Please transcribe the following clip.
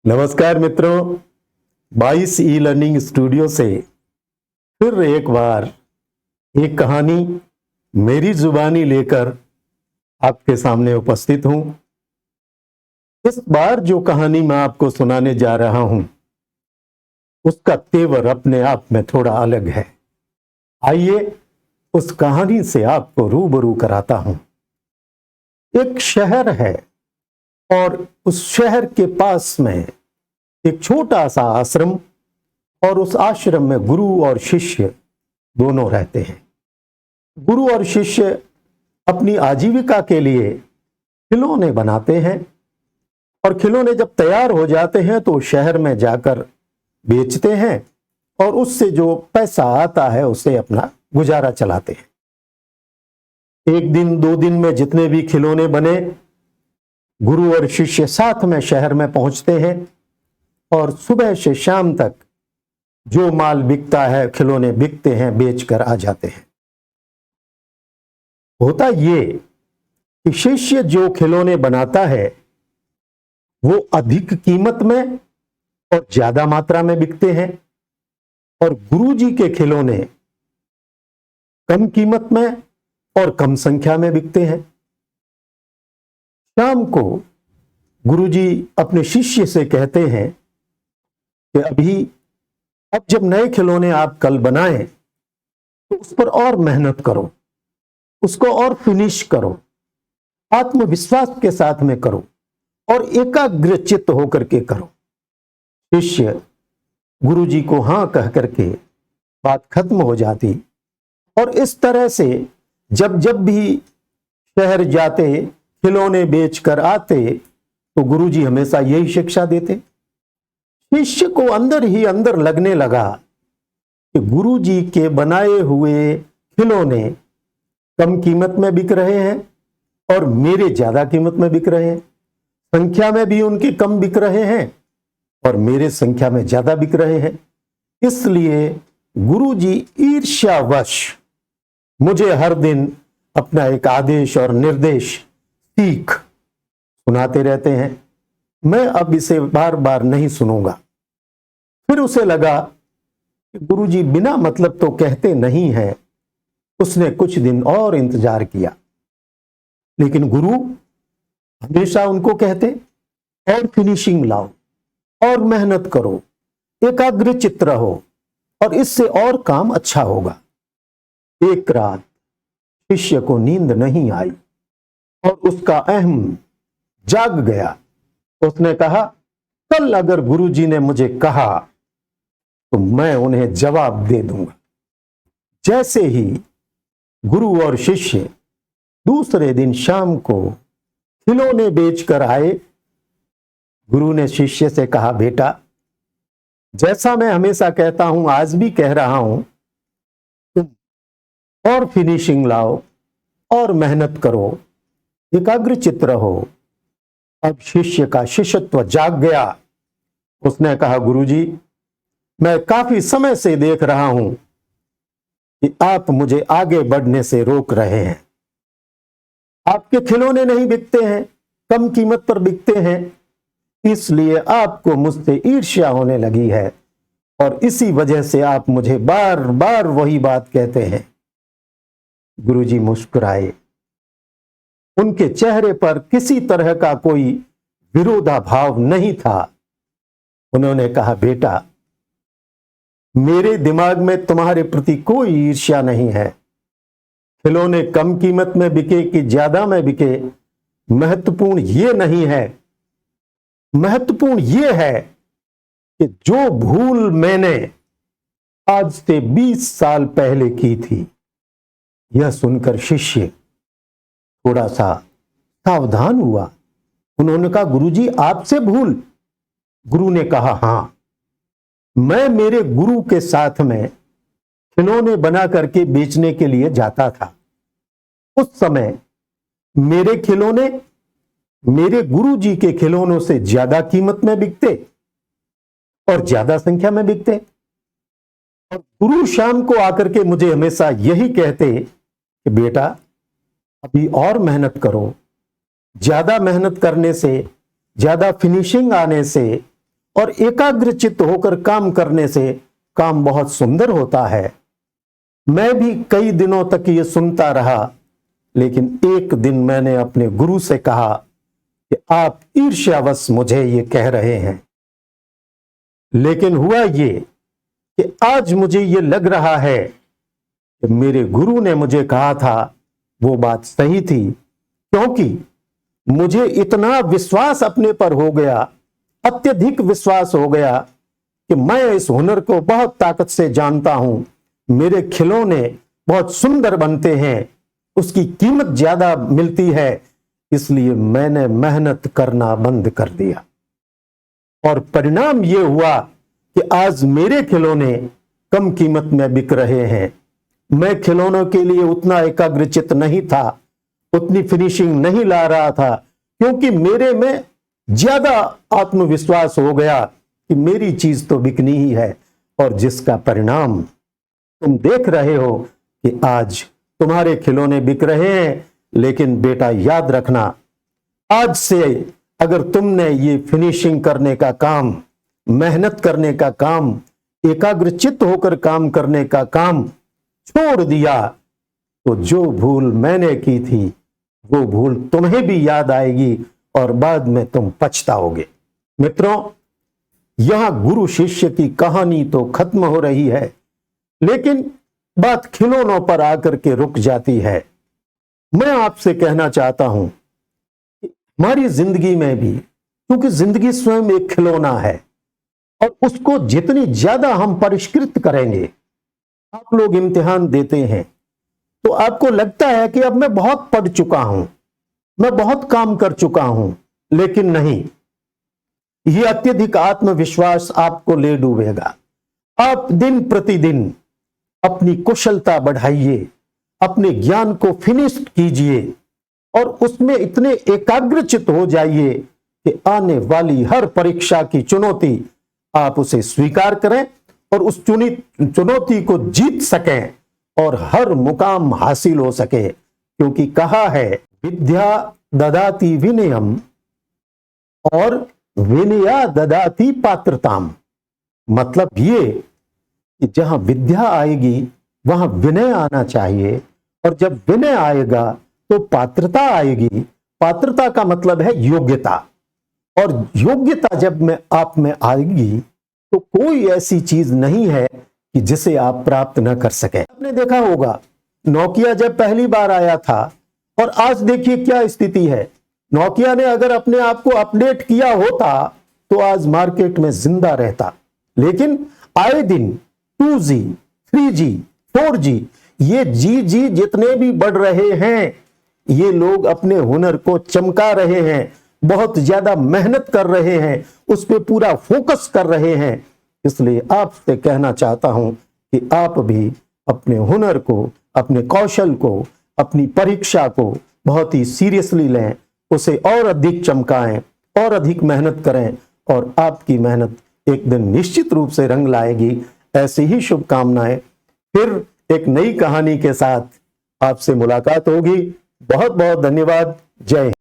नमस्कार मित्रों, 22 e learning studio से फिर एक बार एक कहानी मेरी जुबानी लेकर आपके सामने उपस्थित हूं। इस बार जो कहानी मैं आपको सुनाने जा रहा हूं उसका तेवर अपने आप में थोड़ा अलग है। आइए उस कहानी से आपको रूबरू कराता हूं। एक शहर है और उस शहर के पास में एक छोटा सा आश्रम, और उस आश्रम में गुरु और शिष्य दोनों रहते हैं। गुरु और शिष्य अपनी आजीविका के लिए खिलौने बनाते हैं और खिलौने जब तैयार हो जाते हैं तो शहर में जाकर बेचते हैं और उससे जो पैसा आता है उससे अपना गुजारा चलाते हैं। एक दिन दो दिन में जितने भी खिलौने बने, गुरु और शिष्य साथ में शहर में पहुंचते हैं और सुबह से शाम तक जो माल बिकता है, खिलौने बिकते हैं, बेचकर आ जाते हैं। होता ये कि शिष्य जो खिलौने बनाता है वो अधिक कीमत में और ज्यादा मात्रा में बिकते हैं और गुरुजी के खिलौने कम कीमत में और कम संख्या में बिकते हैं। शाम को गुरुजी अपने शिष्य से कहते हैं कि अब जब नए खिलौने आप कल बनाएं तो उस पर और मेहनत करो, उसको और फिनिश करो, आत्मविश्वास के साथ में करो और एकाग्रचित्त होकर के करो। शिष्य गुरुजी को हां कह करके बात खत्म हो जाती और इस तरह से जब जब भी शहर जाते, खिलौने बेचकर आते तो गुरुजी हमेशा यही शिक्षा देते। शिष्य को अंदर ही अंदर लगने लगा कि गुरुजी के बनाए हुए खिलौने कम कीमत में बिक रहे हैं और मेरे ज्यादा कीमत में बिक रहे हैं। संख्या में भी उनके कम बिक रहे हैं और मेरे संख्या में ज्यादा बिक रहे हैं। इसलिए गुरुजी ईर्ष्यावश मुझे हर दिन अपना एक आदेश और निर्देश सीख सुनाते रहते हैं। मैं अब इसे बार बार नहीं सुनूंगा। फिर उसे लगा कि गुरुजी बिना मतलब तो कहते नहीं हैं। उसने कुछ दिन और इंतजार किया, लेकिन गुरु हमेशा उनको कहते और फिनिशिंग लाओ और मेहनत करो, एकाग्रचित्त रहो और इससे और काम अच्छा होगा। एक रात शिष्य को नींद नहीं आई और उसका अहम जाग गया। उसने कहा, कल अगर गुरुजी ने मुझे कहा तो मैं उन्हें जवाब दे दूंगा। जैसे ही गुरु और शिष्य दूसरे दिन शाम को खिलौने बेचकर आए, गुरु ने शिष्य से कहा, बेटा, जैसा मैं हमेशा कहता हूं आज भी कह रहा हूं, तुम और फिनिशिंग लाओ और मेहनत करो, एकाग्रचित्त रहो। अब शिष्य का शिष्यत्व जाग गया। उसने कहा, गुरुजी, मैं काफी समय से देख रहा हूं कि आप मुझे आगे बढ़ने से रोक रहे हैं। आपके खिलौने नहीं बिकते हैं, कम कीमत पर बिकते हैं, इसलिए आपको मुझसे ईर्ष्या होने लगी है और इसी वजह से आप मुझे बार बार वही बात कहते हैं। गुरुजी मुस्कुराए। उनके चेहरे पर किसी तरह का कोई विरोधाभाव नहीं था। उन्होंने कहा, बेटा, मेरे दिमाग में तुम्हारे प्रति कोई ईर्ष्या नहीं है। खिलौने कम कीमत में बिके कि ज्यादा में बिके, महत्वपूर्ण ये नहीं है। महत्वपूर्ण ये है कि जो भूल मैंने आज से 20 साल पहले की थी। यह सुनकर शिष्य थोड़ा सा सावधान हुआ। उन्होंने कहा, गुरुजी, आपसे भूल? गुरु ने कहा, हां, मैं मेरे गुरु के साथ में खिलौने बना करके बेचने के लिए जाता था। उस समय मेरे खिलौने मेरे गुरुजी के खिलौनों से ज्यादा कीमत में बिकते और ज्यादा संख्या में बिकते। और गुरु शाम को आकर के मुझे हमेशा यही कहते कि बेटा, अभी और मेहनत करो। ज्यादा मेहनत करने से, ज्यादा फिनिशिंग आने से और एकाग्रचित्त होकर काम करने से काम बहुत सुंदर होता है। मैं भी कई दिनों तक ये सुनता रहा, लेकिन एक दिन मैंने अपने गुरु से कहा कि आप ईर्ष्यावश मुझे ये कह रहे हैं। लेकिन हुआ ये कि आज मुझे ये लग रहा है कि मेरे गुरु ने मुझे कहा था वो बात सही थी, क्योंकि मुझे इतना विश्वास अपने पर हो गया, अत्यधिक विश्वास हो गया कि मैं इस हुनर को बहुत ताकत से जानता हूं। मेरे खिलौने बहुत सुंदर बनते हैं, उसकी कीमत ज्यादा मिलती है, इसलिए मैंने मेहनत करना बंद कर दिया। और परिणाम यह हुआ कि आज मेरे खिलौने कम कीमत में बिक रहे हैं। मैं खिलौनों के लिए उतना एकाग्रचित्त नहीं था, उतनी फिनिशिंग नहीं ला रहा था, क्योंकि मेरे में ज्यादा आत्मविश्वास हो गया कि मेरी चीज तो बिकनी ही है। और जिसका परिणाम तुम देख रहे हो कि आज तुम्हारे खिलौने बिक रहे हैं। लेकिन बेटा याद रखना, आज से अगर तुमने ये फिनिशिंग करने का काम, मेहनत करने का काम, एकाग्रचित्त होकर काम करने का काम छोड़ दिया, तो जो भूल मैंने की थी वो भूल तुम्हें भी याद आएगी और बाद में तुम पछताओगे। मित्रों, यहां गुरु शिष्य की कहानी तो खत्म हो रही है, लेकिन बात खिलौनों पर आकर के रुक जाती है। मैं आपसे कहना चाहता हूं कि हमारी जिंदगी में भी, क्योंकि जिंदगी स्वयं एक खिलौना है और उसको जितनी ज्यादा हम परिष्कृत करेंगे, आप लोग इम्तिहान देते हैं तो आपको लगता है कि अब मैं बहुत पढ़ चुका हूं, मैं बहुत काम कर चुका हूं, लेकिन नहीं, यह अत्यधिक आत्मविश्वास आपको ले डूबेगा। आप दिन प्रतिदिन अपनी कुशलता बढ़ाइए, अपने ज्ञान को फिनिश कीजिए और उसमें इतने एकाग्रचित्त हो जाइए कि आने वाली हर परीक्षा की चुनौती आप उसे स्वीकार करें और उस चुनौती को जीत सकें और हर मुकाम हासिल हो सके। क्योंकि कहा है, विद्या ददाति विनयम और विनया ददाति पात्रताम। मतलब ये कि जहां विद्या आएगी वहां विनय आना चाहिए, और जब विनय आएगा तो पात्रता आएगी। पात्रता का मतलब है योग्यता, और योग्यता जब में आप में आएगी तो कोई ऐसी चीज नहीं है कि जिसे आप प्राप्त न कर सके। आपने देखा होगा, नोकिया जब पहली बार आया था और आज देखिए क्या स्थिति है। नोकिया ने अगर अपने आप को अपडेट किया होता तो आज मार्केट में जिंदा रहता, लेकिन आए दिन 2G, 3G, 4G, ये जी जितने भी बढ़ रहे हैं, ये लोग अपने हुनर को चमका रहे हैं, बहुत ज्यादा मेहनत कर रहे हैं, उस पर पूरा फोकस कर रहे हैं। इसलिए आपसे कहना चाहता हूं कि आप भी अपने हुनर को, अपने कौशल को, अपनी परीक्षा को बहुत ही सीरियसली लें, उसे और अधिक चमकाएं और अधिक मेहनत करें, और आपकी मेहनत एक दिन निश्चित रूप से रंग लाएगी। ऐसी ही शुभकामनाएं। फिर एक नई कहानी के साथ आपसे मुलाकात होगी। बहुत बहुत धन्यवाद। जय हिंद।